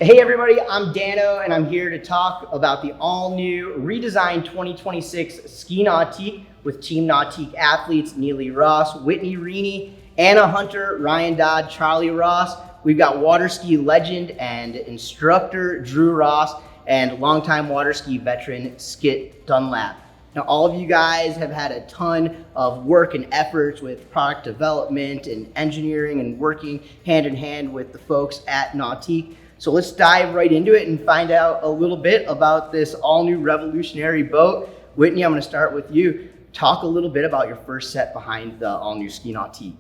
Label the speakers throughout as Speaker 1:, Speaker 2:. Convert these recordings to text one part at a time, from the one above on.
Speaker 1: Hey everybody, I'm Dano and I'm here to talk about the all-new redesigned 2026 Ski Nautique with Team Nautique athletes Neely Ross, Whitney Reaney, Anna Hunter, Ryan Dodd, Charlie Ross. We've got water ski legend and instructor Drew Ross and longtime water ski veteran Skip Dunlap. Now, all of you guys have had a ton of work and efforts with product development and engineering and working hand in hand with the folks at Nautique. So let's dive right into it and find out a little bit about this all new revolutionary boat. Whitney, I'm going to start with you. Talk a little bit about your first set behind the all new Ski Nautique.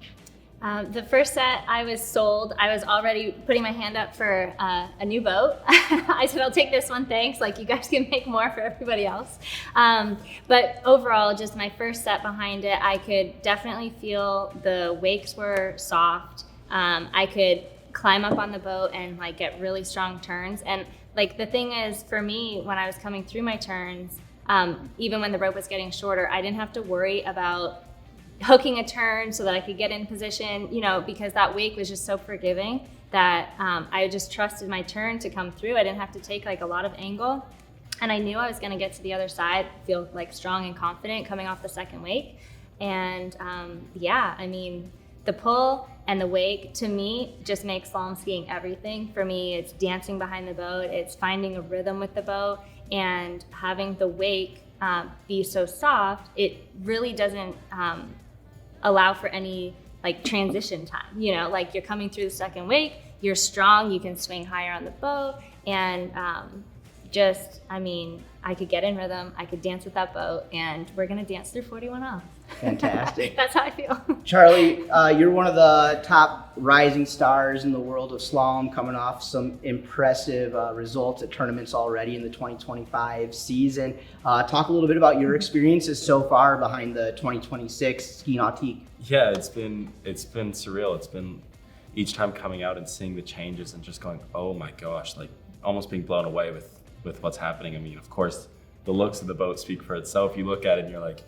Speaker 2: The first set I was sold. I was already putting my hand up for a new boat. I said, I'll take this one, thanks. Like, you guys can make more for everybody else. But overall, just my first set behind it, I could definitely feel the wakes were soft. I could climb up on the boat and like get really strong turns. And like the thing is, for me, when I was coming through my turns, even when the rope was getting shorter, I didn't have to worry about hooking a turn so that I could get in position, because that wake was just so forgiving that I just trusted my turn to come through. I didn't have to take like a lot of angle. And I knew I was gonna get to the other side, feel like strong and confident coming off the second wake. And the pull and the wake, to me, just makes slalom skiing everything. For me, it's dancing behind the boat, it's finding a rhythm with the boat, and having the wake be so soft, it really doesn't allow for any like transition time. Like you're coming through the second wake, you're strong, you can swing higher on the boat, and I could get in rhythm, I could dance with that boat, and we're gonna dance through 41 off.
Speaker 1: Fantastic.
Speaker 2: That's how I feel.
Speaker 1: Charlie, you're one of the top rising stars in the world of slalom, coming off some impressive results at tournaments already in the 2025 season. Talk a little bit about your experiences so far behind the 2026 Ski Nautique.
Speaker 3: Yeah, it's been surreal. It's been each time coming out and seeing the changes and just going, oh my gosh, like almost being blown away with what's happening. I mean, of course, the looks of the boat speak for itself. You look at it and you're like,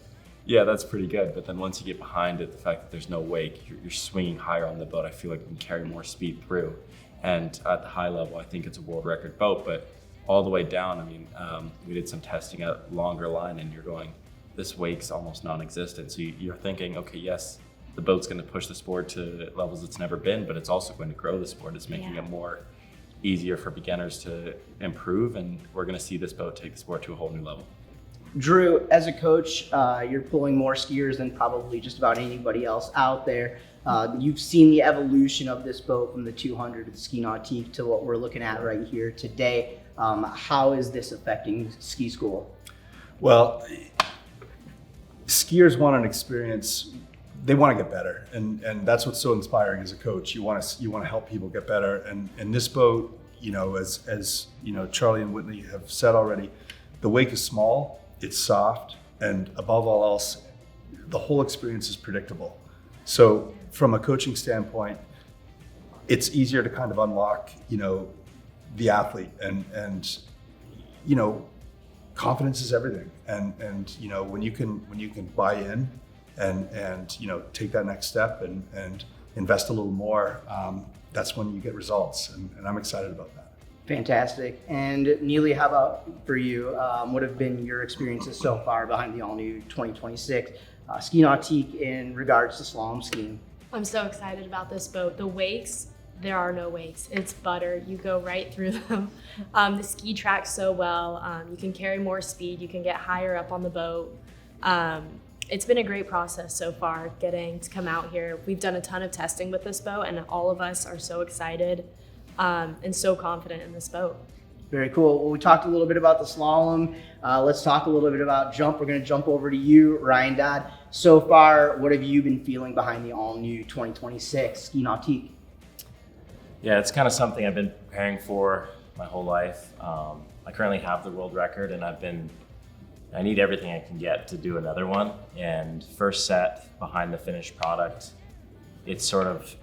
Speaker 3: yeah, that's pretty good. But then once you get behind it, the fact that there's no wake, you're swinging higher on the boat. I feel like we can carry more speed through. And at the high level, I think it's a world record boat. But all the way down, we did some testing at longer line and you're going, this wake's almost non-existent. So you're thinking, okay, yes, the boat's going to push the sport to levels it's never been, but it's also going to grow the sport. It's making it more easier for beginners to improve. And we're going to see this boat take the sport to a whole new level.
Speaker 1: Drew, as a coach, you're pulling more skiers than probably just about anybody else out there. You've seen the evolution of this boat from the 200 to the Ski Nautique to what we're looking at right here today. How is this affecting ski school?
Speaker 4: Well, skiers want an experience. They want to get better, and that's what's so inspiring as a coach. You want to help people get better, and this boat, as Charlie and Whitney have said already, the wake is small. It's soft, and above all else, the whole experience is predictable. So from a coaching standpoint, it's easier to kind of unlock, the athlete and confidence is everything. And when you can buy in and take that next step and invest a little more, that's when you get results. And I'm excited about that.
Speaker 1: Fantastic. And Neely, how about for you? What have been your experiences so far behind the all-new 2026 Ski Nautique in regards to slalom skiing?
Speaker 5: I'm so excited about this boat. The wakes, there are no wakes. It's butter. You go right through them. The ski tracks so well. You can carry more speed. You can get higher up on the boat. It's been a great process so far getting to come out here. We've done a ton of testing with this boat, and all of us are so excited and so confident in this boat.
Speaker 1: Very cool. Well, we talked a little bit about the slalom. Let's talk a little bit about jump. We're going to jump over to you, Ryan Dodd. So far, what have you been feeling behind the all-new 2026 Ski Nautique?
Speaker 6: Yeah, it's kind of something I've been preparing for my whole life. I currently have the world record, and I need everything I can get to do another one. And first set behind the finished product, it sort of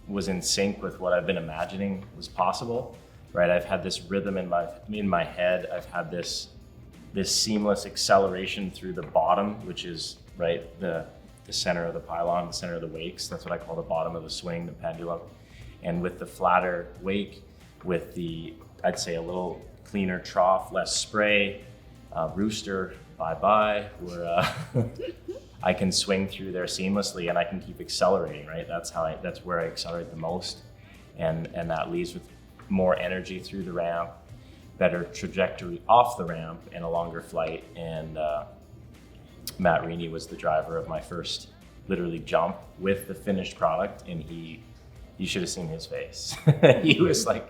Speaker 6: was in sync with what I've been imagining was possible, right? I've had this rhythm in my head. I've had this seamless acceleration through the bottom, which is right the center of the pylon, the center of the wakes. That's what I call the bottom of the swing, the pendulum. And with the flatter wake, with I'd say a little cleaner trough, less spray, rooster, bye-bye, where I can swing through there seamlessly and I can keep accelerating, right? That's where I accelerate the most. And that leaves with more energy through the ramp, better trajectory off the ramp, and a longer flight. And Matt Reaney was the driver of my first literally jump with the finished product, and you should have seen his face. He was like,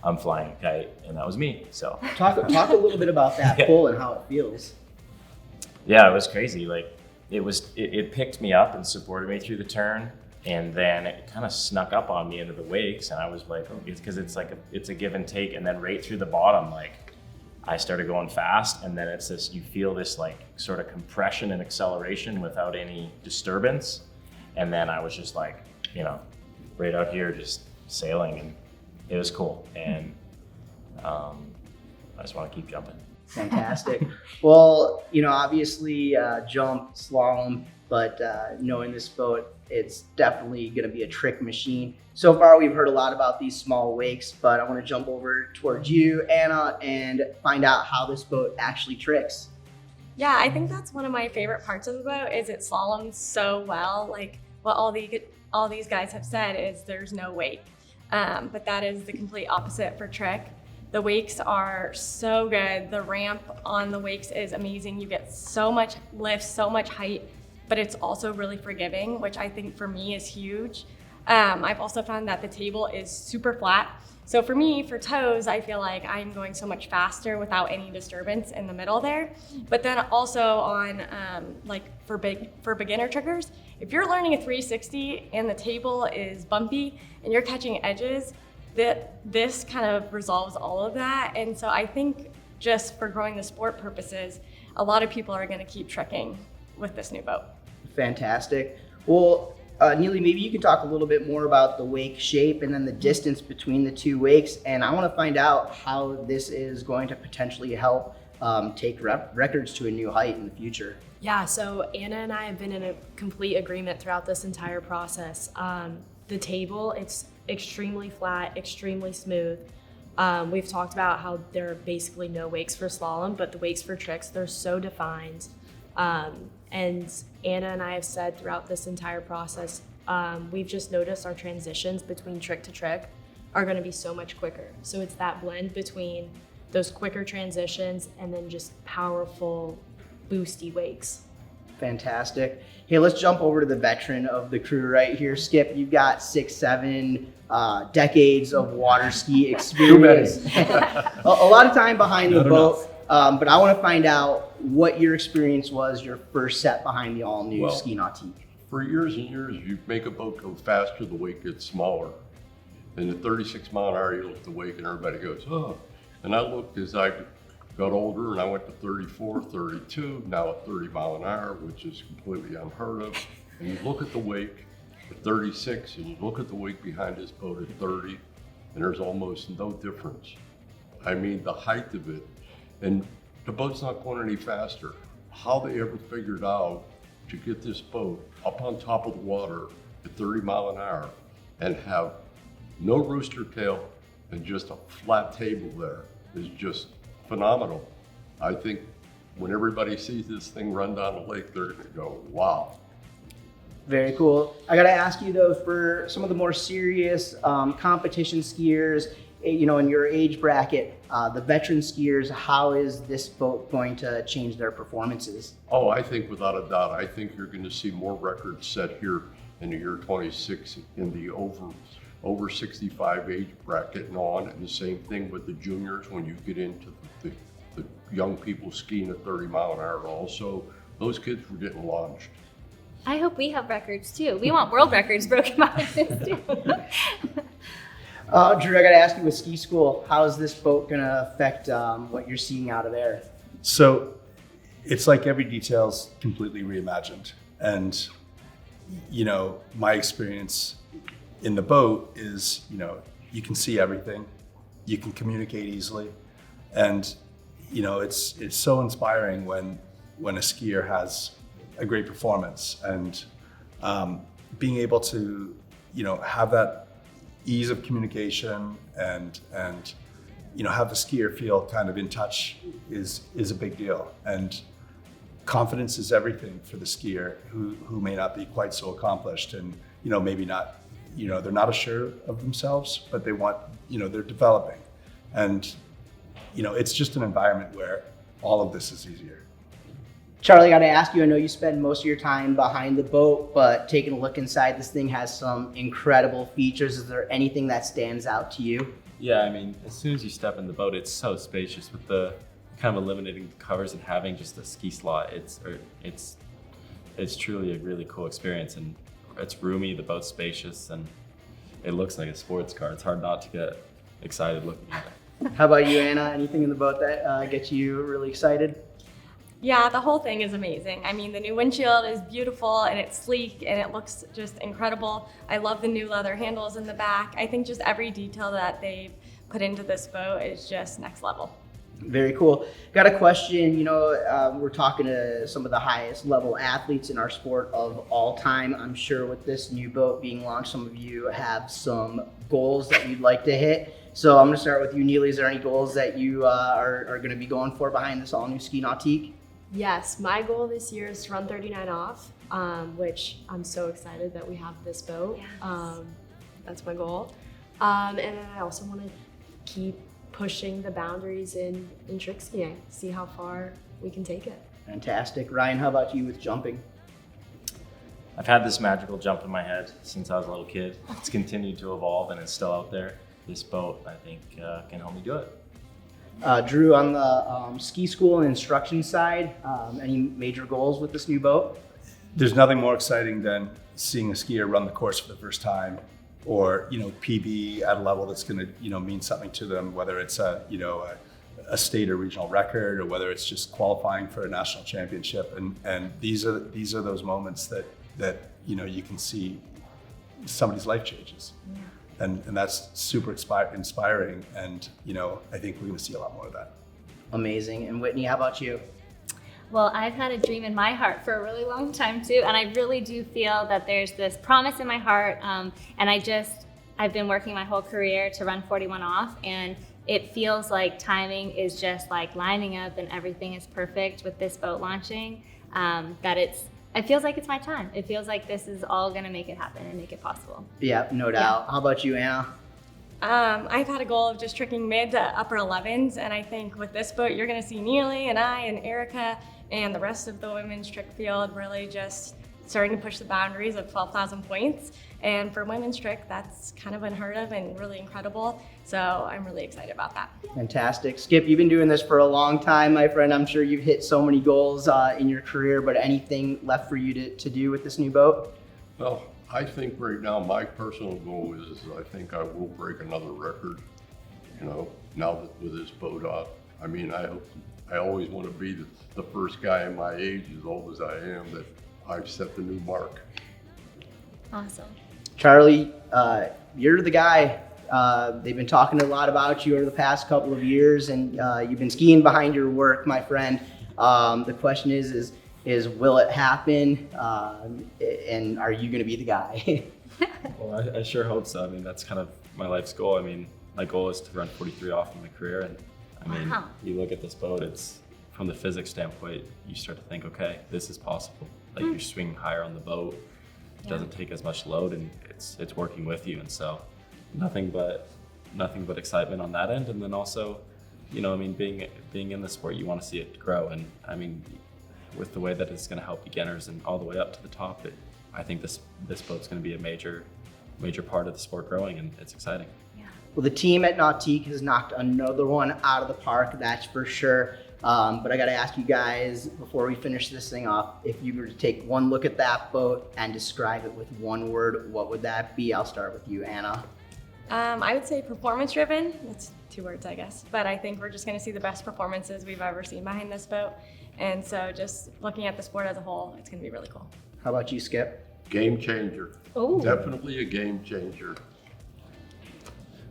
Speaker 6: I'm flying a kite, and that was me. So
Speaker 1: Talk a little bit about that pull and how it feels.
Speaker 6: yeah, it was crazy. Like it picked me up and supported me through the turn, and then it kind of snuck up on me into the wakes, and I was like, it's because it's a give and take, and then right through the bottom, like I started going fast, and then it's this, you feel this like sort of compression and acceleration without any disturbance, and then I was just like, right out here just sailing, and it was cool, and I just want to keep jumping.
Speaker 1: Fantastic. Well, obviously jump, slalom, but knowing this boat, it's definitely going to be a trick machine. So far, we've heard a lot about these small wakes, but I want to jump over towards you, Anna, and find out how this boat actually tricks.
Speaker 5: Yeah, I think that's one of my favorite parts of the boat is it slaloms so well. Like what all these guys have said is there's no wake, but that is the complete opposite for trick. The wakes are so good. The ramp on the wakes is amazing. You get so much lift, so much height, but it's also really forgiving, which I think for me is huge. I've also found that the table is super flat. So for me, for toes, I feel like I'm going so much faster without any disturbance in the middle there. But then also on for beginner triggers, if you're learning a 360 and the table is bumpy and you're catching edges, this kind of resolves all of that. And so I think just for growing the sport purposes, a lot of people are going to keep trekking with this new boat.
Speaker 1: Fantastic. Well, Neely, maybe you could talk a little bit more about the wake shape and then the distance between the two wakes. And I want to find out how this is going to potentially help take records to a new height in the future.
Speaker 5: Yeah, so Anna and I have been in a complete agreement throughout this entire process. The table, it's extremely flat, extremely smooth. We've talked about how there are basically no wakes for slalom, but the wakes for tricks, they're so defined. And Anna and I have said throughout this entire process, we've just noticed our transitions between trick to trick are going to be so much quicker. So it's that blend between those quicker transitions and then just powerful, boosty wakes.
Speaker 1: Fantastic. Hey, let's jump over to the veteran of the crew right here. Skip, you've got 6-7 decades of water ski experience. a lot of time behind the boat, but I want to find out what your experience was your first set behind the all-new Ski Nautique.
Speaker 7: For years and years, you make a boat go faster, the wake gets smaller. And at 36 mile an hour, you look at the wake and everybody goes, oh. And I looked as I got older and I went to 34, 32, now at 30 mile an hour, which is completely unheard of. And you look at the wake at 36 and you look at the wake behind this boat at 30, and there's almost no difference. I mean, the height of it, and the boat's not going any faster. How they ever figured out to get this boat up on top of the water at 30 mile an hour and have no rooster tail and just a flat table there is just phenomenal. I think when everybody sees this thing run down the lake, they're gonna go, wow.
Speaker 1: Very cool. I gotta ask you though, for some of the more serious competition skiers, in your age bracket, the veteran skiers, how is this boat going to change their performances?
Speaker 7: Oh, I think without a doubt, I think you're gonna see more records set here in the year 26 in the over 65 age bracket and on, and the same thing with the juniors when you get into the young people skiing at 30 mile an hour also. Those kids were getting launched.
Speaker 2: I hope we have records too. We want world records broken by this too.
Speaker 1: Drew, I gotta ask you, with ski school, how is this boat gonna affect what you're seeing out of there?
Speaker 4: So it's like every detail's completely reimagined. And, my experience in the boat is, you can see everything, you can communicate easily. And, it's so inspiring when a skier has a great performance, and being able to, have that ease of communication and have the skier feel kind of in touch is a big deal. And confidence is everything for the skier who may not be quite so accomplished and maybe not, they're not assured of themselves, but they want, they're developing. And it's just an environment where all of this is easier.
Speaker 1: Charlie, I got to ask you, I know you spend most of your time behind the boat, but taking a look inside, this thing has some incredible features. Is there anything that stands out to you?
Speaker 3: Yeah, I mean, as soon as you step in the boat, it's so spacious with the kind of eliminating the covers and having just a ski slot. It's truly a really cool experience, and it's roomy, the boat's spacious, and it looks like a sports car. It's hard not to get excited looking at it.
Speaker 1: How about you, Anna? Anything in the boat that gets you really excited?
Speaker 8: Yeah, the whole thing is amazing. I mean, the new windshield is beautiful and it's sleek and it looks just incredible. I love the new leather handles in the back. I think just every detail that they've put into this boat is just next level.
Speaker 1: Very cool. Got a question. We're talking to some of the highest level athletes in our sport of all time. I'm sure with this new boat being launched, some of you have some goals that you'd like to hit. So I'm going to start with you, Neely. Is there any goals that you are going to be going for behind this all new Ski Nautique?
Speaker 5: Yes, my goal this year is to run 39 off, which I'm so excited that we have this boat.
Speaker 2: Yes.
Speaker 5: That's my goal. And then I also want to keep pushing the boundaries in trick skiing, see how far we can take it.
Speaker 1: Fantastic. Ryan, how about you with jumping?
Speaker 6: I've had this magical jump in my head since I was a little kid. It's continued to evolve and it's still out there. This boat, I think, can help me do it.
Speaker 1: Drew, on the ski school and instruction side, any major goals with this new boat?
Speaker 4: There's nothing more exciting than seeing a skier run the course for the first time, or PB at a level that's going to mean something to them, whether it's a state or regional record, or whether it's just qualifying for a national championship. And these are those moments that you can see somebody's life changes.
Speaker 2: Yeah.
Speaker 4: And that's super inspiring, and I think we're going to see a lot more of that.
Speaker 1: Amazing. And Whitney, how about you?
Speaker 2: Well, I've had a dream in my heart for a really long time too, and I really do feel that there's this promise in my heart, and I've been working my whole career to run 41 off, and it feels like timing is just like lining up and everything is perfect with this boat launching, it feels like it's my time. It feels like this is all gonna make it happen and make it possible.
Speaker 1: Yeah, no doubt. How about you, Anna?
Speaker 8: I've had a goal of just tricking mid to upper 11s, and I think with this boat, you're going to see Neely and I and Erica and the rest of the women's trick field really just starting to push the boundaries of 12,000 points. And for women's trick, that's kind of unheard of and really incredible. So I'm really excited about that.
Speaker 1: Fantastic. Skip, you've been doing this for a long time, my friend. I'm sure you've hit so many goals in your career, but anything left for you to do with this new boat?
Speaker 7: Well, I think right now my personal goal is I think I will break another record, now that with this boat on. I mean, I always want to be the first guy in my age, as old as I am, that I've set the new mark.
Speaker 2: Awesome.
Speaker 1: Charlie, you're the guy. They've been talking a lot about you over the past couple of years, and you've been skiing behind your work, my friend. The question is will it happen? And are you going to be the guy?
Speaker 3: Well, I sure hope so. I mean, that's kind of my life's goal. I mean, my goal is to run 43 off in my career. And I mean,
Speaker 2: Wow.
Speaker 3: You look at this boat, it's from the physics standpoint, you start to think, okay, this is possible. Like you're swinging higher on the boat. It doesn't take as much load, and it's working with you. And so nothing but excitement on that end. And then also, being in the sport, you want to see it grow. And I mean, with the way that it's going to help beginners and all the way up to the top, I think this boat's going to be a major part of the sport growing, and it's exciting.
Speaker 1: Well, the team at Nautique has knocked another one out of the park, that's for sure. But I got to ask you guys, before we finish this thing off, if you were to take one look at that boat and describe it with one word, what would that be? I'll start with you, Anna.
Speaker 8: I would say performance driven. That's 2 words, I guess. But I think we're just going to see the best performances we've ever seen behind this boat. And so just looking at the sport as a whole, it's going to be really cool.
Speaker 1: How about you, Skip?
Speaker 7: Game changer.
Speaker 2: Oh.
Speaker 7: Definitely a game changer.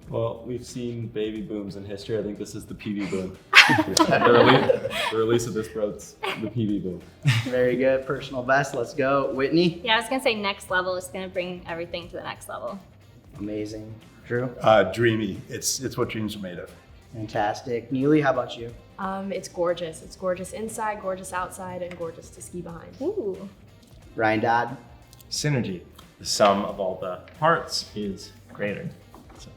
Speaker 3: Well, we've seen baby booms in history. I think this is the PB boom. the release of this boat's the PB boom.
Speaker 1: Very good. Personal best. Let's go. Whitney?
Speaker 2: Yeah, I was gonna say next level is gonna bring everything to the next level.
Speaker 1: Amazing. Drew?
Speaker 4: Dreamy. It's what dreams are made of.
Speaker 1: Fantastic. Neely, how about you?
Speaker 5: It's gorgeous. It's gorgeous inside, gorgeous outside, and gorgeous to ski behind.
Speaker 2: Ooh.
Speaker 1: Ryan Dodd?
Speaker 6: Synergy. The sum of all the parts is greater. So.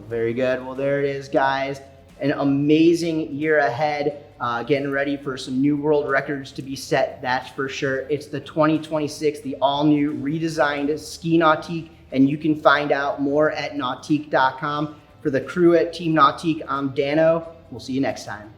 Speaker 1: Very good. Well, there it is, guys. An amazing year ahead. Getting ready for some new world records to be set, that's for sure. It's the 2026, the all-new redesigned Ski Nautique, and you can find out more at nautique.com. For the crew at Team Nautique, I'm Dano. We'll see you next time.